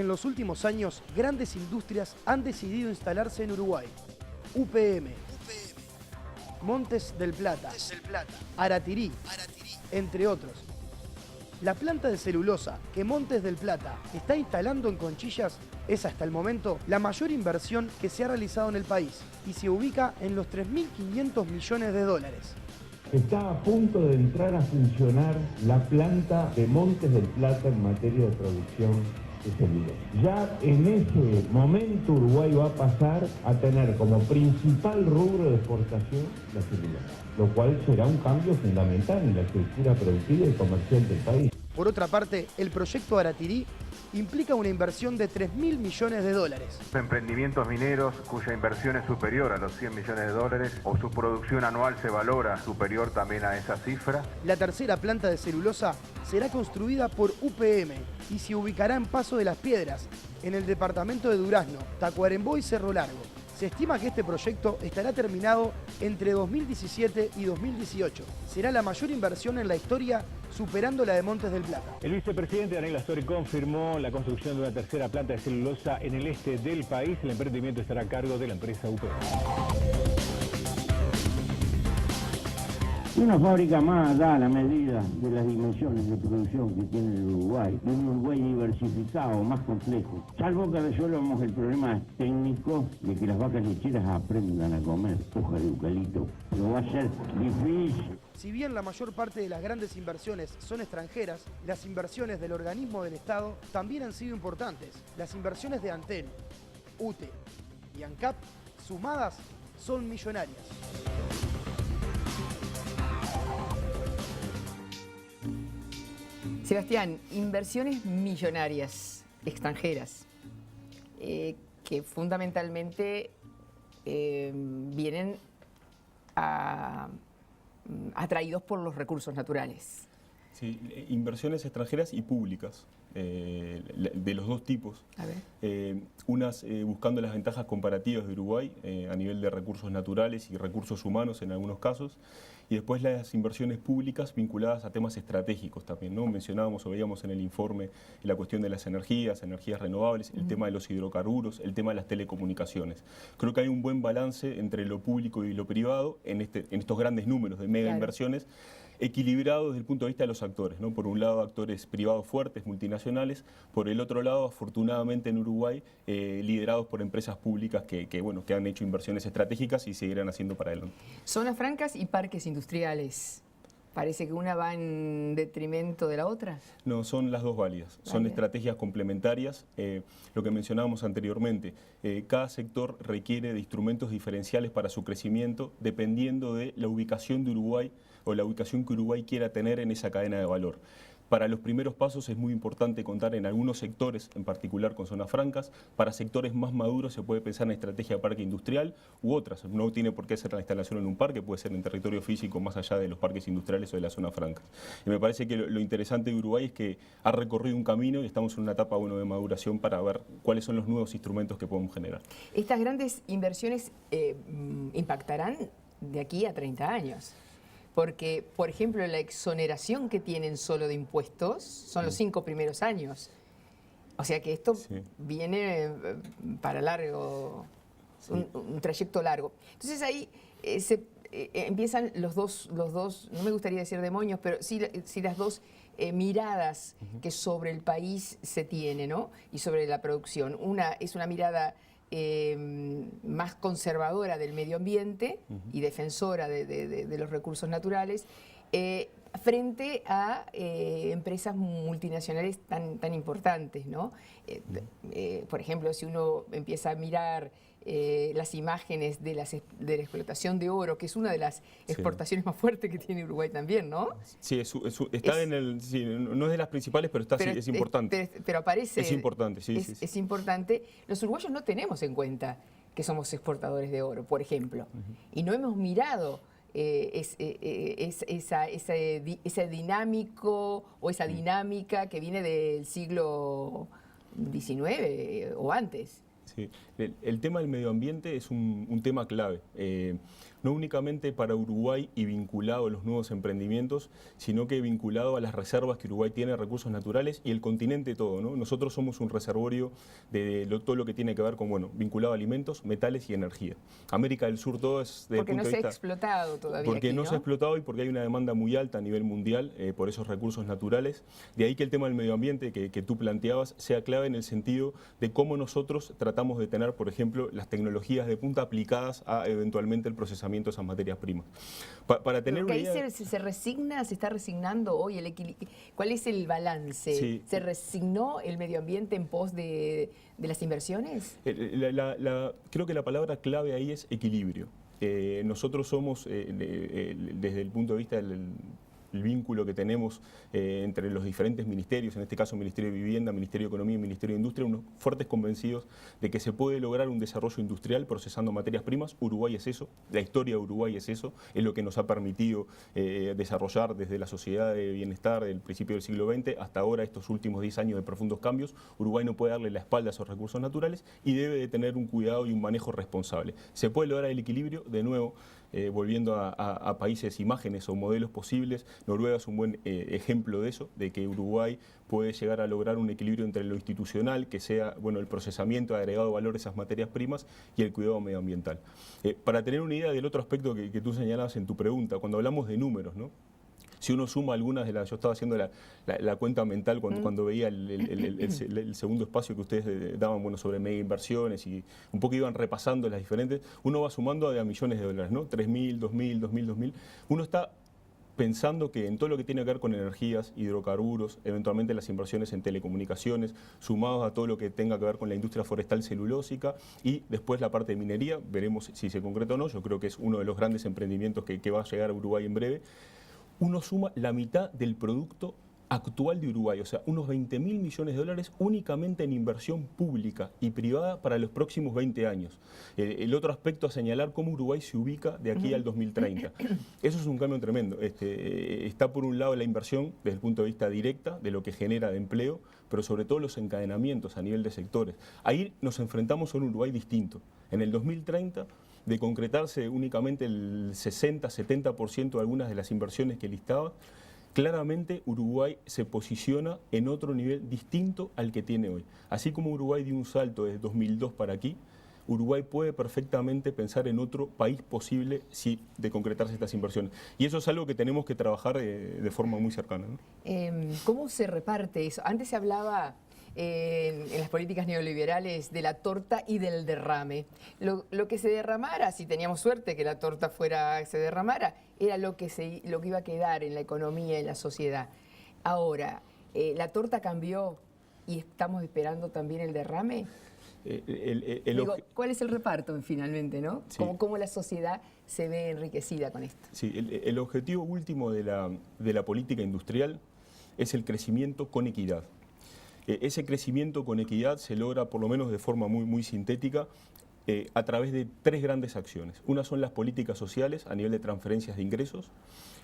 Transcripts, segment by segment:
En los últimos años, grandes industrias han decidido instalarse en Uruguay. UPM, Montes del Plata, Aratirí, entre otros. La planta de celulosa que Montes del Plata está instalando en Conchillas es hasta el momento la mayor inversión que se ha realizado en el país y se ubica en los 3.500 millones de dólares. Está a punto de entrar a funcionar la planta de Montes del Plata en materia de producción de celulosa. Ya en ese momento Uruguay va a pasar a tener como principal rubro de exportación la celulosa, lo cual será un cambio fundamental en la estructura productiva y comercial del país. Por otra parte, el proyecto Aratirí implica una inversión de 3.000 millones de dólares. Emprendimientos mineros cuya inversión es superior a los 100 millones de dólares o su producción anual se valora superior también a esa cifra. La tercera planta de celulosa será construida por UPM y se ubicará en Paso de las Piedras, en el departamento de Durazno, Tacuarembó y Cerro Largo. Se estima que este proyecto estará terminado entre 2017 y 2018. Será la mayor inversión en la historia, superando la de Montes del Plata. El vicepresidente Daniel Astori confirmó la construcción de una tercera planta de celulosa en el este del país. El emprendimiento estará a cargo de la empresa UPM. Una fábrica más da la medida de las dimensiones de producción que tiene el Uruguay, de un Uruguay diversificado, más complejo. Salvo que resolvamos el problema técnico de que las vacas lecheras aprendan a comer hoja de eucalipto, pero va a ser difícil. Si bien la mayor parte de las grandes inversiones son extranjeras, las inversiones del organismo del Estado también han sido importantes. Las inversiones de Antel, UTE y ANCAP, sumadas, son millonarias. Sebastián, inversiones millonarias extranjeras que fundamentalmente vienen atraídos por los recursos naturales. Sí, inversiones extranjeras y públicas, de los dos tipos. A ver. Unas buscando las ventajas comparativas de Uruguay a nivel de recursos naturales y recursos humanos en algunos casos, y después las inversiones públicas vinculadas a temas estratégicos también, ¿no? Mencionábamos o veíamos en el informe la cuestión de las energías renovables, el tema de los hidrocarburos, el tema de las telecomunicaciones. Creo que hay un buen balance entre lo público y lo privado en estos grandes números de mega inversiones, equilibrado desde el punto de vista de los actores, ¿no? Por un lado, actores privados fuertes, multinacionales; por el otro lado, afortunadamente en Uruguay, liderados por empresas públicas que han hecho inversiones estratégicas y seguirán haciendo para adelante. Zonas francas y parques industriales. ¿Parece que una va en detrimento de la otra? No, son las dos válidas. Son estrategias complementarias. Lo que mencionábamos anteriormente, cada sector requiere de instrumentos diferenciales para su crecimiento dependiendo de la ubicación de Uruguay o la ubicación que Uruguay quiera tener en esa cadena de valor. Para los primeros pasos es muy importante contar en algunos sectores, en particular con zonas francas. Para sectores más maduros se puede pensar en estrategia de parque industrial u otras. No tiene por qué ser la instalación en un parque, puede ser en territorio físico más allá de los parques industriales o de las zonas francas. Y me parece que lo interesante de Uruguay es que ha recorrido un camino y estamos en una etapa de maduración para ver cuáles son los nuevos instrumentos que podemos generar. Estas grandes inversiones impactarán de aquí a 30 años. Porque, por ejemplo, la exoneración que tienen solo de impuestos son los 5 primeros años. O sea que esto viene para largo, un trayecto largo. Entonces ahí empiezan los dos, no me gustaría decir demonios, pero sí las dos miradas que sobre el país se tiene, ¿no? Y sobre la producción. Una es una mirada más conservadora del medio ambiente y defensora de los recursos naturales, frente a empresas multinacionales tan importantes, ¿no? Por ejemplo, si uno empieza a mirar las imágenes de la explotación de oro, que es una de las exportaciones más fuertes que tiene Uruguay también, ¿no? Sí, está no es de las principales, pero es importante. Pero aparece. Es importante, Es importante. Los uruguayos no tenemos en cuenta que somos exportadores de oro, por ejemplo, y no hemos mirado ese dinámico o esa dinámica que viene del siglo XIX o antes. Sí. El tema del medio ambiente es un tema clave, no únicamente para Uruguay y vinculado a los nuevos emprendimientos, sino que vinculado a las reservas que Uruguay tiene de recursos naturales y el continente todo, ¿no? Nosotros somos un reservorio de todo lo que tiene que ver con, bueno, vinculado a alimentos, metales y energía. América del Sur todo es... Porque no se ha explotado todavía porque aquí, no ¿no? se ha explotado y porque hay una demanda muy alta a nivel mundial por esos recursos naturales. De ahí que el tema del medio ambiente que tú planteabas sea clave en el sentido de cómo nosotros tratamos de tener, por ejemplo, las tecnologías de punta aplicadas a eventualmente el procesamiento de esas materias primas. Para tener una idea... ¿Se resigna, se está resignando hoy el equilibrio? ¿Cuál es el balance? Sí. ¿Se resignó el medio ambiente en pos de las inversiones? Creo que la palabra clave ahí es equilibrio. Nosotros somos, desde el punto de vista del vínculo que tenemos entre los diferentes ministerios, en este caso Ministerio de Vivienda, Ministerio de Economía y Ministerio de Industria, unos fuertes convencidos de que se puede lograr un desarrollo industrial procesando materias primas. Uruguay es eso, la historia de Uruguay es eso, es lo que nos ha permitido desarrollar desde la sociedad de bienestar del principio del siglo XX hasta ahora, estos últimos 10 años de profundos cambios. Uruguay no puede darle la espalda a esos recursos naturales y debe de tener un cuidado y un manejo responsable. Se puede lograr el equilibrio, de nuevo, volviendo a países, imágenes o modelos posibles. Noruega es un buen ejemplo de eso, de que Uruguay puede llegar a lograr un equilibrio entre lo institucional, que sea, bueno, el procesamiento de agregado valor de esas materias primas, y el cuidado medioambiental. Para tener una idea del otro aspecto que tú señalabas en tu pregunta, cuando hablamos de números, ¿no? Si uno suma algunas de las... Yo estaba haciendo la cuenta mental cuando veía el segundo espacio que ustedes daban, bueno, sobre mega inversiones, y un poco iban repasando las diferentes. Uno va sumando a millones de dólares, ¿no? 3.000, 2.000, 2.000, 2.000. Uno está pensando que en todo lo que tiene que ver con energías, hidrocarburos, eventualmente las inversiones en telecomunicaciones, sumados a todo lo que tenga que ver con la industria forestal celulósica y después la parte de minería, veremos si se concreta o no. Yo creo que es uno de los grandes emprendimientos que va a llegar a Uruguay en breve. Uno suma la mitad del producto actual de Uruguay, o sea, unos 20.000 millones de dólares únicamente en inversión pública y privada para los próximos 20 años. El otro aspecto a señalar, cómo Uruguay se ubica de aquí al 2030. Eso es un cambio tremendo. Está por un lado la inversión desde el punto de vista directa, de lo que genera de empleo, pero sobre todo los encadenamientos a nivel de sectores. Ahí nos enfrentamos a un Uruguay distinto. En el 2030... de concretarse únicamente el 60-70% de algunas de las inversiones que listaba, claramente Uruguay se posiciona en otro nivel distinto al que tiene hoy. Así como Uruguay dio un salto desde 2002 para aquí, Uruguay puede perfectamente pensar en otro país posible si de concretarse estas inversiones. Y eso es algo que tenemos que trabajar de forma muy cercana, ¿no? ¿Cómo se reparte eso? Antes se hablaba... en las políticas neoliberales de la torta y del derrame. Lo que se derramara, si teníamos suerte que la torta se derramara, era lo que iba a quedar en la economía y en la sociedad. Ahora, la torta cambió y estamos esperando también el derrame. ¿Cuál es el reparto finalmente, no? Sí. ¿Cómo la sociedad se ve enriquecida con esto? Sí, el objetivo último de la política industrial es el crecimiento con equidad. Ese crecimiento con equidad se logra, por lo menos de forma muy sintética, a través de tres grandes acciones. Una son las políticas sociales a nivel de transferencias de ingresos,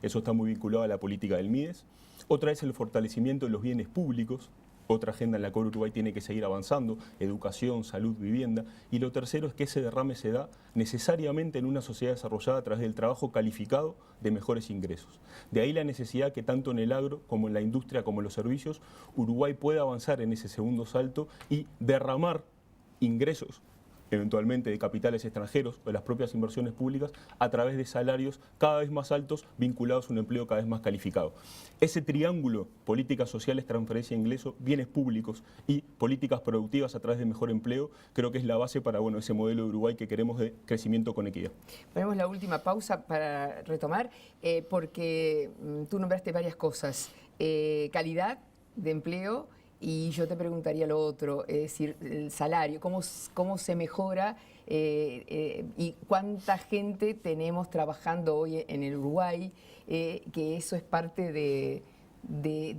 eso está muy vinculado a la política del MIDES. Otra es el fortalecimiento de los bienes públicos, otra agenda en la cual Uruguay tiene que seguir avanzando, educación, salud, vivienda. Y lo tercero es que ese derrame se da necesariamente en una sociedad desarrollada a través del trabajo calificado de mejores ingresos. De ahí la necesidad que tanto en el agro como en la industria como en los servicios, Uruguay pueda avanzar en ese segundo salto y derramar ingresos eventualmente de capitales extranjeros o de las propias inversiones públicas a través de salarios cada vez más altos vinculados a un empleo cada vez más calificado. Ese triángulo, políticas sociales, transferencia de ingresos, bienes públicos y políticas productivas a través de mejor empleo, creo que es la base para ese modelo de Uruguay que queremos de crecimiento con equidad. Ponemos la última pausa para retomar, porque tú nombraste varias cosas. Calidad de empleo. Y yo te preguntaría lo otro, es decir, el salario, cómo se mejora y cuánta gente tenemos trabajando hoy en el Uruguay, que eso es parte de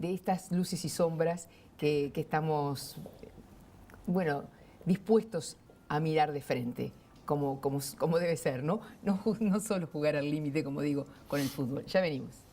estas luces y sombras que estamos, dispuestos a mirar de frente, como debe ser, ¿no? No solo jugar al límite, como digo, con el fútbol. Ya venimos.